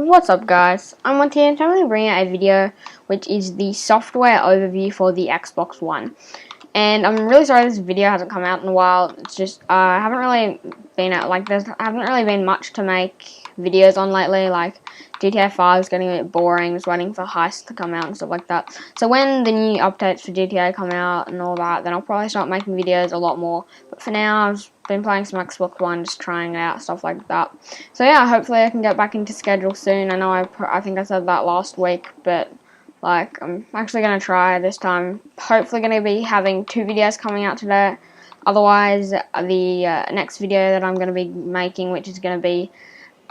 What's up guys, I'm Monty and I'm going to bring out a video which is the software overview for the Xbox One. And I'm really sorry this video hasn't come out in a while. It's just I haven't really been out haven't really been much to make videos on lately. Like GTA 5 is getting a bit boring, just waiting for Heist to come out and stuff like that. So when the new updates for GTA come out and all that, then I'll probably start making videos a lot more. But for now, I've been playing some Xbox One, just trying it out, stuff like that. So yeah, hopefully I can get back into schedule soon. I know I think I said that last week, but like, I'm actually going to try this time. Hopefully going to be having 2 videos coming out today. Otherwise, the next video that I'm going to be making, which is going to be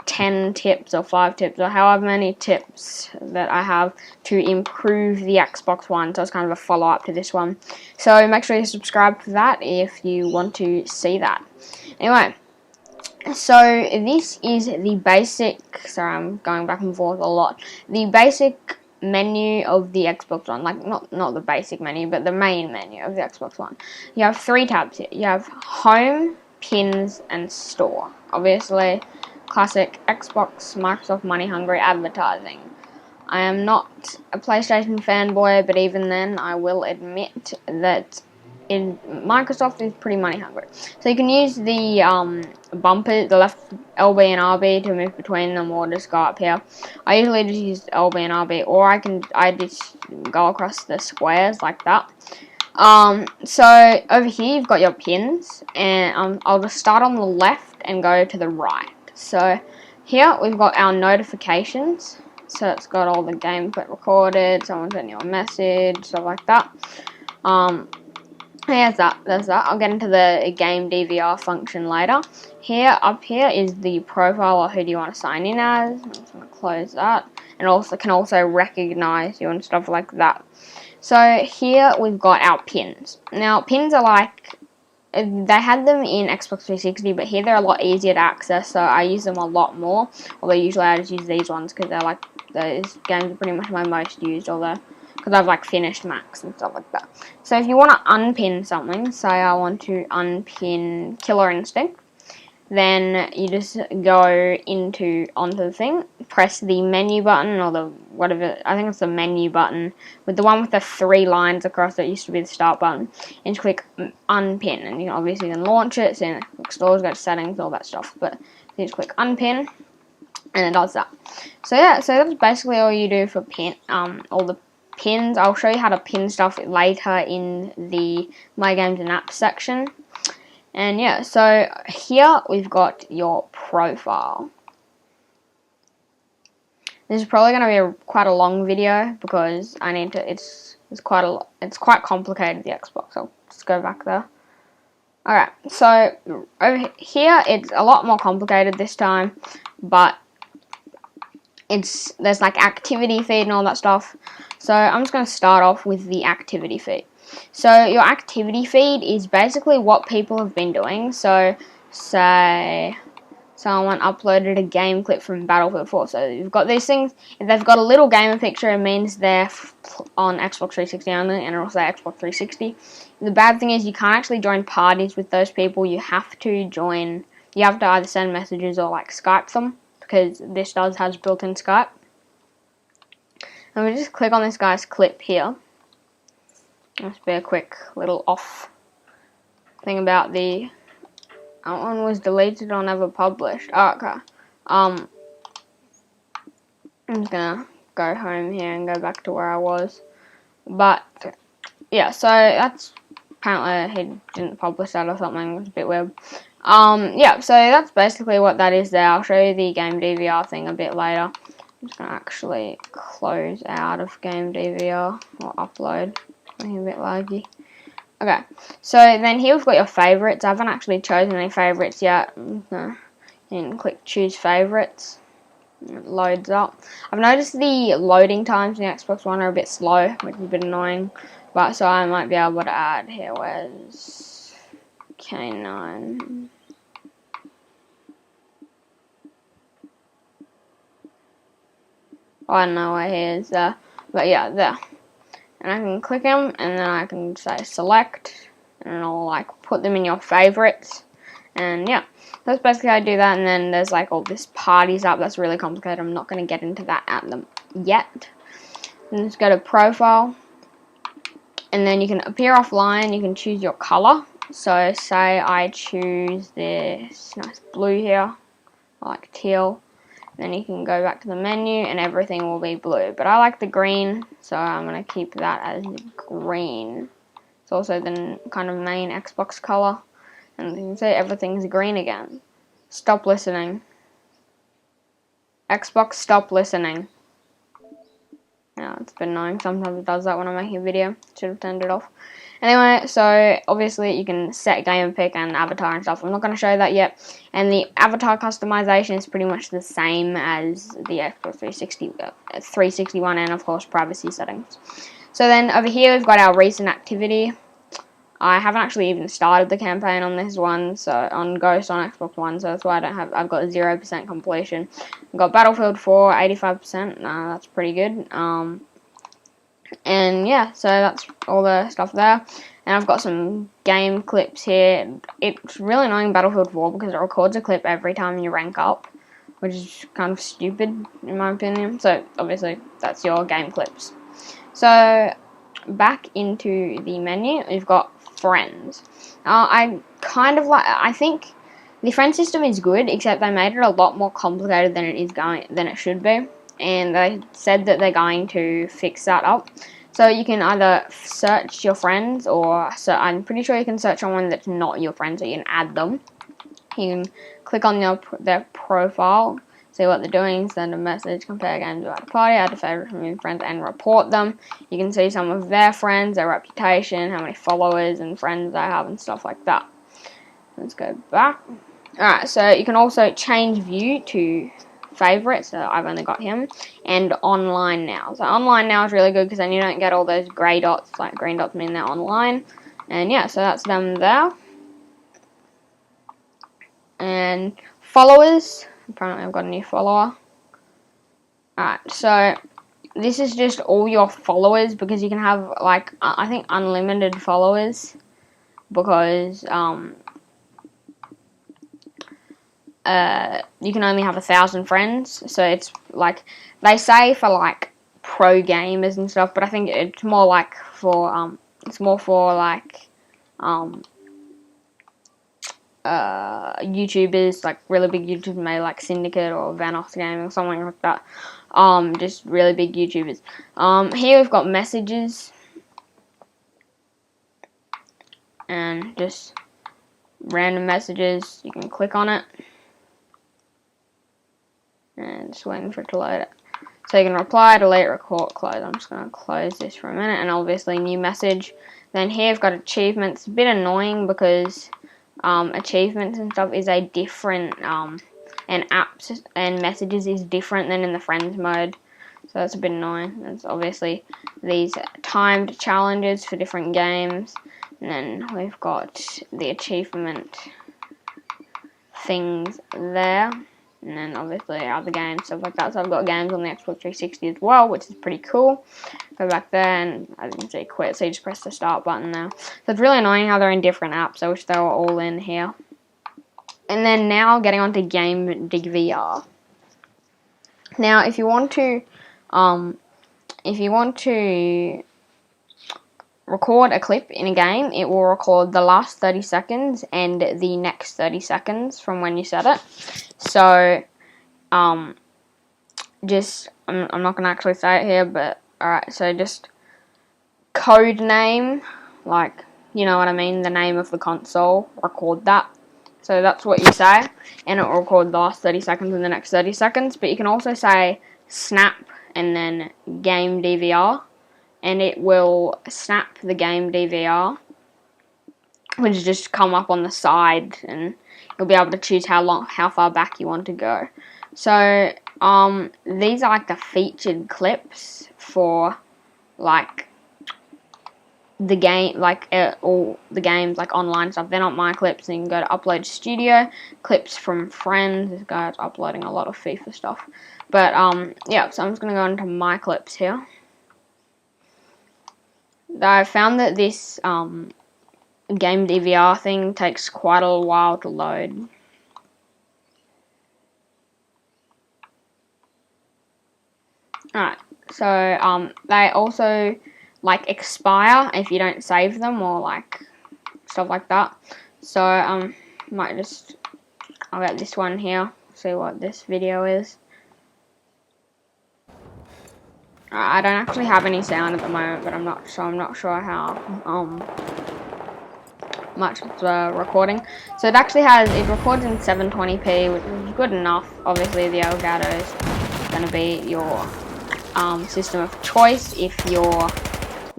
10 tips or 5 tips or however many tips that I have to improve the Xbox One. So it's kind of a follow-up to this one. So make sure you subscribe for that if you want to see that. Anyway, so this is the basic, sorry I'm going back and forth a lot, the basic menu of the Xbox One, like not the basic menu, but the main menu of the Xbox One. You have 3 tabs here. You have Home, Pins, and Store. Obviously, classic Xbox, Microsoft money hungry advertising. I am not a PlayStation fanboy, but even then, I will admit that Microsoft is pretty money hungry. So you can use the bumper, the left LB and RB to move between them, or just go up here. I usually just use LB and RB, or I just go across the squares like that. So over here you've got your pins, and I'll just start on the left and go to the right. So here we've got our notifications. So it's got all the games that recorded, someone sent you a message, stuff like that. There's that. I'll get into the game DVR function later. Up here is the profile, or who do you want to sign in as. I'm just going to close that. And also can also recognize you and stuff like that. So here we've got our pins. Now pins are like, they had them in Xbox 360, but here they're a lot easier to access, so I use them a lot more. Although usually I just use these ones because they're like, those games are pretty much my most used, although because I've like finished Max and stuff like that. So if you want to unpin something, say I want to unpin Killer Instinct, then you just go onto the thing, press the menu button, or the whatever, I think it's the menu button, with the one with the 3 lines across it used to be the start button, and just click unpin, and you can obviously then launch it, so click stores, go to settings, all that stuff, but you just click unpin, and it does that. So yeah, so that's basically all you do for all the pins. I'll show you how to pin stuff later in the My Games and Apps section. And yeah, so here we've got your profile. This is probably going to be quite a long video because I need to. It's quite complicated, the Xbox. I'll just go back there. Alright, so over here it's a lot more complicated this time, but there's like activity feed and all that stuff. So I'm just going to start off with the activity feed. So your activity feed is basically what people have been doing. So say someone uploaded a game clip from Battlefield 4. So you've got these things. If they've got a little gamer picture, it means they're on Xbox 360 only, and also Xbox 360. The bad thing is you can't actually join parties with those people. You have to either send messages or like Skype them, because this has built-in Skype. And we just click on this guy's clip here. Must be a quick little off thing about that one was deleted or never published. Oh, okay. I'm just gonna go home here and go back to where I was. But yeah, so that's apparently he didn't publish that or something. It was a bit weird. Yeah, so that's basically what that is there. I'll show you the game DVR thing a bit later. I'm just gonna actually close out of game DVR or upload. Being a bit laggy. Okay, so then here we've got your favorites. I haven't actually chosen any favorites yet. And click choose favorites. It loads up. I've noticed the loading times in the Xbox One are a bit slow, which is a bit annoying. But so I might be able to add here. Where's K9? I don't know where he is there. But yeah, there. And I can click them, and then I can say select, and it'll like put them in your favorites, And yeah, that's basically how I do that. And then there's like all this parties app that's really complicated. I'm not going to get into that at them yet. And just go to profile, and then you can appear offline. You can choose your color. So say I choose this nice blue here, like teal. Then you can go back to the menu and everything will be blue. But I like the green, so I'm going to keep that as green. It's also the kind of main Xbox color. And you can see everything's green again. Stop listening. Xbox, stop listening. Yeah, it's been annoying. Sometimes it does that when I'm making a video. Should have turned it off. Anyway, so obviously you can set game pick and avatar and stuff. I'm not going to show that yet. And the avatar customization is pretty much the same as the Xbox 361 and of course privacy settings. So then over here we've got our recent activity. I haven't actually even started the campaign on this one, so on Ghost on Xbox One, so that's why I've got 0% completion. I've got Battlefield 4, 85%, that's pretty good. And yeah, so that's all the stuff there. And I've got some game clips here. It's really annoying Battlefield 4 because it records a clip every time you rank up, which is kind of stupid in my opinion. So obviously that's your game clips. So back into the menu, we've got friends. I think the friend system is good, except they made it a lot more complicated than it should be, and they said that they're going to fix that up. So you can either search your friends, or I'm pretty sure you can search someone that's not your friend, so you can add them. You can click on their profile, see what they're doing, send a message, compare games about a party, add a favorite from your friends, and report them. You can see some of their friends, their reputation, how many followers and friends they have, and stuff like that. Let's go back. Alright, so you can also change view to favorite, so I've only got him, and online now. So online now is really good because then you don't get all those grey dots, like green dots mean they're online. And yeah, so that's them there. And followers, apparently I've got a new follower. Alright, so this is just all your followers, because you can have like I think unlimited followers, because you can only have 1,000 friends. So it's like they say for like pro gamers and stuff, but I think it's more like for YouTubers, like really big YouTubers, maybe like Syndicate or Vanoss Gaming or something like that. Just really big YouTubers. Here we've got messages, and just random messages. You can click on it, and just waiting for it to load it. So you can reply, delete, record, close. I'm just going to close this for a minute, and obviously new message. Then here we've got achievements. It's a bit annoying because achievements and stuff is a different, and apps and messages is different than in the friends mode. So that's a bit annoying. There's obviously these timed challenges for different games. And then we've got the achievement things there. And then obviously other games, stuff like that. So I've got games on the Xbox 360 as well, which is pretty cool. Go back there, and as you can see, quit. So you just press the start button there. So it's really annoying how they're in different apps. I wish they were all in here. And then now getting on to Game VR. Now, if you want to record a clip in a game, it will record the last 30 seconds and the next 30 seconds from when you set it. So, I'm not going to actually say it here, but alright, so just code name, like, you know what I mean, the name of the console, record that. So that's what you say, and it will record the last 30 seconds and the next 30 seconds, but you can also say snap and then game DVR, and it will snap the game DVR, which will just come up on the side, and you'll be able to choose how far back you want to go. So these are like the featured clips for like the game, like all the games, like online stuff. They're not my clips. So you can go to Upload Studio, clips from friends. This guy's uploading a lot of FIFA stuff. But yeah, so I'm just gonna go into my clips here. I found that this game DVR thing takes quite a while to load. Alright, so they also like expire if you don't save them or like stuff like that. So might just, I'll get this one here, see what this video is. I don't actually have any sound at the moment, but I'm not sure how much it's recording. So it records in 720p, which is good enough. Obviously the Elgato is going to be your system of choice if you're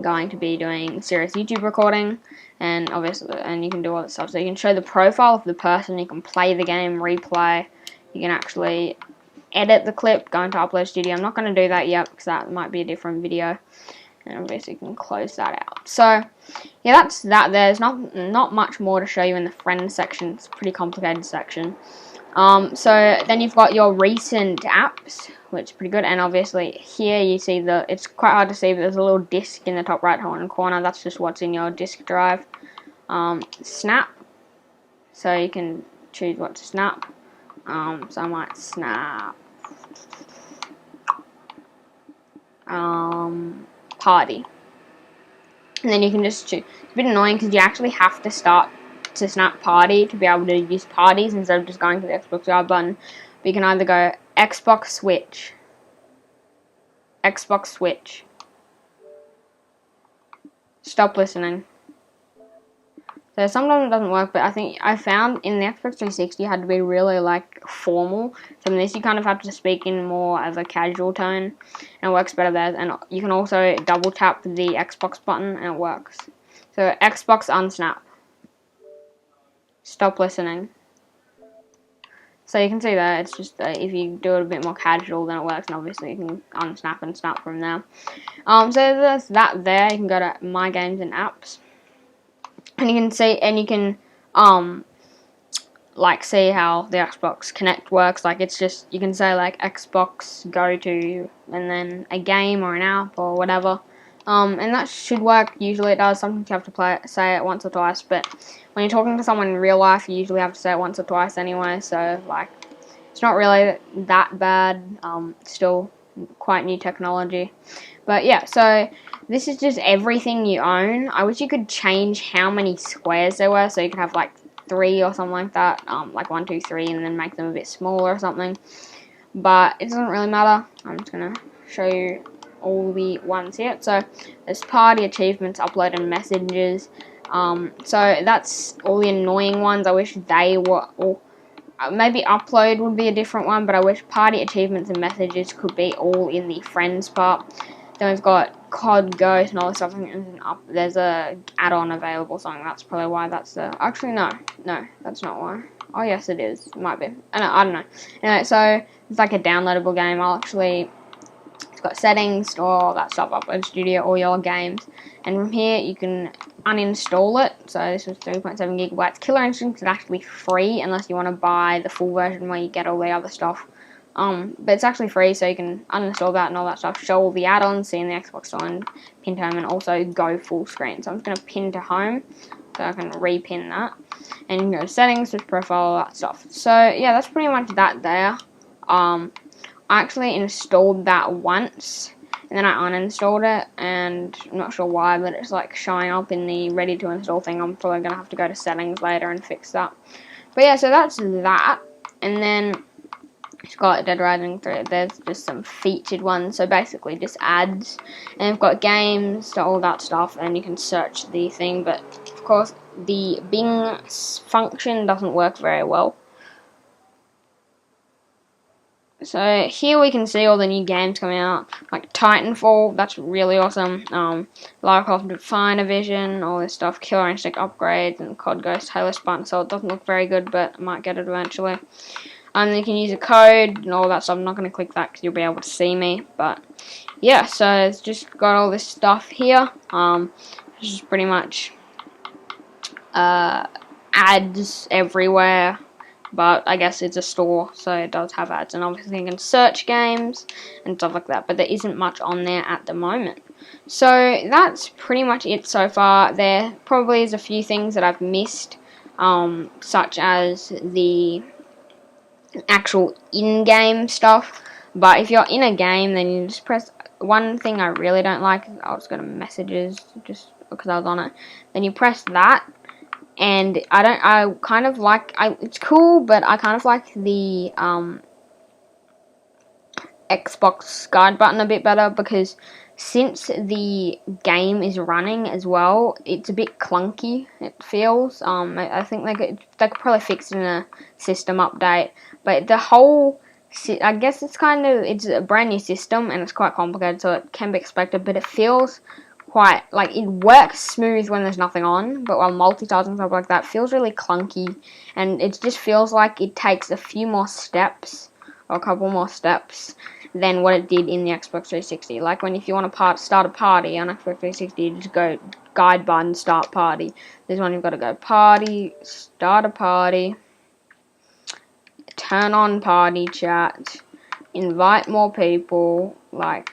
going to be doing serious YouTube recording, and obviously, and you can do all that stuff. So you can show the profile of the person, you can play the game, replay, you can actually edit the clip, go into Upload Studio. I'm not going to do that yet because that might be a different video, and obviously you can close that out. So yeah, that's that. There's not much more to show you in the friends section. It's a pretty complicated section. So then you've got your recent apps, which is pretty good, and obviously here you see it's quite hard to see, but there's a little disk in the top right hand corner. That's just what's in your disk drive. Snap, so you can choose what to snap. So I might snap party, and then you can just choose. It's a bit annoying because you actually have to start to snap party to be able to use parties instead of just going to the Xbox Live button. But you can either go Xbox Switch, stop listening. So sometimes it doesn't work, but I think I found in the Xbox 360 you had to be really like formal. So in this you kind of have to speak in more of a casual tone, and it works better there. And you can also double tap the Xbox button and it works. So Xbox unsnap, stop listening. So you can see that it's just if you do it a bit more casual, then it works, and obviously you can unsnap and snap from there. So there's that there. You can go to My Games and Apps, and you can see, and you can like see how the Xbox Connect works. Like it's just, you can say like Xbox go to, and then a game or an app or whatever. And that should work. Usually it does. Sometimes you have to say it once or twice, but when you're talking to someone in real life, you usually have to say it once or twice anyway. So like, it's not really that bad. Still quite new technology, but yeah. So this is just everything you own. I wish you could change how many squares there were, so you could have like 3 or something like that. Like 1, 2, 3, and then make them a bit smaller or something. But it doesn't really matter. I'm just gonna show you all the ones here. So there's party, achievements, upload, and messages. So that's all the annoying ones. I wish they were all, maybe upload would be a different one, but I wish party, achievements, and messages could be all in the friends part. Then we've got COD Ghost and all this stuff, and there's a add-on available, something. That's probably why that's the, actually no, that's not why. Oh yes it is, it might be, I don't know. Anyway, so it's like a downloadable game. It's got settings, store all that stuff, Upload Studio, all your games, and from here you can uninstall it. So this was 3.7 gigabytes. Killer Instinct is actually free unless you want to buy the full version where you get all the other stuff. But it's actually free, so you can uninstall that and all that stuff. Show all the add-ons, see in the Xbox Store, and pin to home, and also go full screen. So I'm just going to pin to home, so I can repin that. And you can go to settings, switch profile, all that stuff. So yeah, that's pretty much that there. I actually installed that once, and then I uninstalled it, and I'm not sure why, but it's like showing up in the ready to install thing. I'm probably going to have to go to settings later and fix that. But yeah, so that's that. And then it's got Dead Rising 3. There's just some featured ones, so basically just ads. And we've got games, so all that stuff, and you can search the thing, but of course the Bing function doesn't work very well. So here we can see all the new games coming out, like Titanfall, that's really awesome. Lara Croft Definivision, all this stuff, Killer Instinct upgrades, and COD Ghost Halo Spartan. So it doesn't look very good, but I might get it eventually. You can use a code and all that stuff. I'm not going to click that because you'll be able to see me. But yeah, so it's just got all this stuff here. This is pretty much ads everywhere. But I guess it's a store, so it does have ads. And obviously you can search games and stuff like that. But there isn't much on there at the moment. So that's pretty much it so far. There probably is a few things that I've missed, such as the actual in-game stuff. But if you're in a game, then you just press. One thing I really don't like is I'll just go to messages just because I was on it. Then you press that, and I kind of like. It's cool, but I kind of like the Xbox guide button a bit better because since the game is running as well, it's a bit clunky. It feels. I think they could probably fix it in a system update, but the whole. I guess it's a brand new system and it's quite complicated, so it can be expected. But it feels quite like it works smooth when there's nothing on, but while multitasking stuff like that feels really clunky, and it just feels like it takes a few more steps or a couple more steps than what it did in the Xbox 360. Like if you want to start a party on Xbox 360, you just go guide button, start party. This one you've got to go party, start a party, turn on party chat, invite more people, like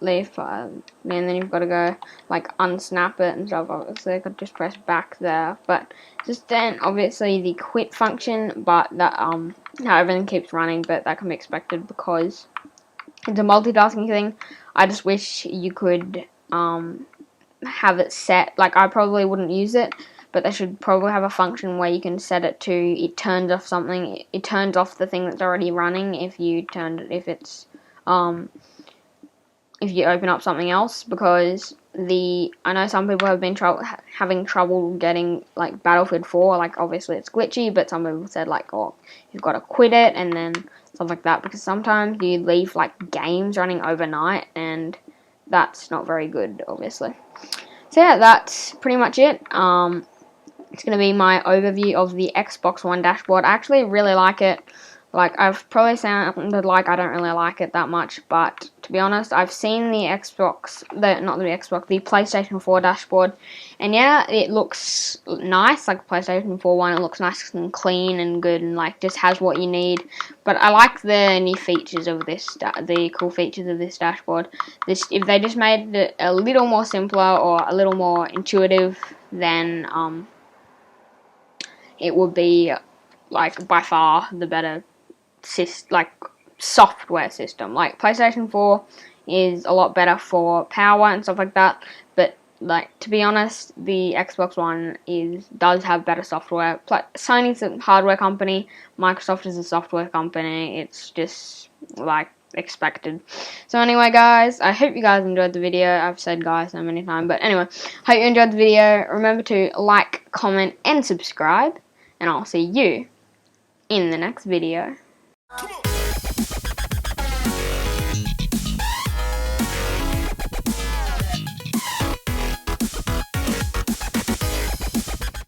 leave, and then you've got to go like unsnap it and stuff. Obviously, I could just press back there, but just then obviously the quit function, but that how everything keeps running, but that can be expected because it's a multitasking thing. I just wish you could have it set. Like I probably wouldn't use it, but they should probably have a function where you can set it to it turns off something. It turns off the thing that's already running if you if you open up something else, because I know some people have been having trouble getting like Battlefield 4. Like obviously it's glitchy, but some people said like, oh, you've got to quit it and then stuff like that, because sometimes you leave like games running overnight and that's not very good, obviously. So yeah, that's pretty much it. It's going to be my overview of the Xbox One dashboard. I actually really like it. Like, I've probably sounded like I don't really like it that much, but to be honest, I've seen the the PlayStation 4 dashboard, and yeah, it looks nice, like PlayStation 4 one, it looks nice and clean and good, and like, just has what you need, but I like the new features of the cool features of this dashboard. If they just made it a little more simpler, or a little more intuitive, then, it would be, like, by far the better software system. Like PlayStation 4 is a lot better for power and stuff like that, but like, to be honest, the Xbox One does have better software. Sony's a hardware company, Microsoft is a software company. It's just like expected. So anyway, guys, I hope you guys enjoyed the video. I've said guys so many times, but anyway, hope you enjoyed the video. Remember to like, comment, and subscribe, and I'll see you in the next video. Come on.